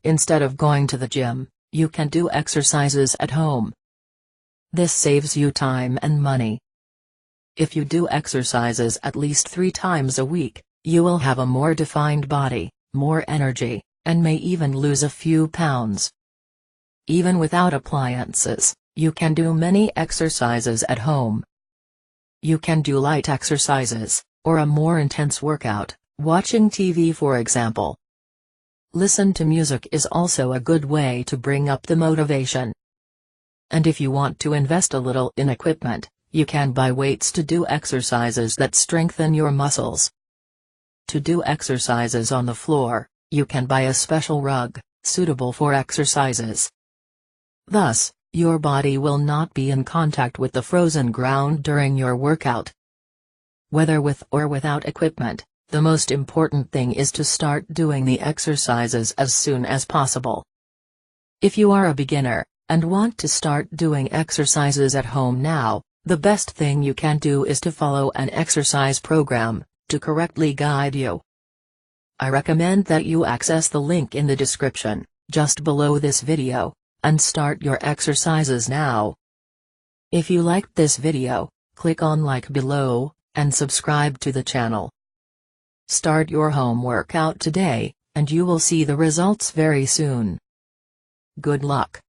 Instead of going to the gym, you can do exercises at home. This saves you time and money. If you do exercises at least 3 times a week, you will have a more defined body, more energy, and may even lose a few pounds. Even without appliances, you can do many exercises at home. You can do light exercises, or a more intense workout, watching TV for example. Listen to music is also a good way to bring up the motivation. And if you want to invest a little in equipment, you can buy weights to do exercises that strengthen your muscles. To do exercises on the floor, you can buy a special rug, suitable for exercises. Thus, your body will not be in contact with the frozen ground during your workout. Whether with or without equipment, the most important thing is to start doing the exercises as soon as possible. If you are a beginner, and want to start doing exercises at home now, the best thing you can do is to follow an exercise program, to correctly guide you. I recommend that you access the link in the description, just below this video, and start your exercises now. If you liked this video, click on like below, and subscribe to the channel. Start your home workout today, and you will see the results very soon. Good luck.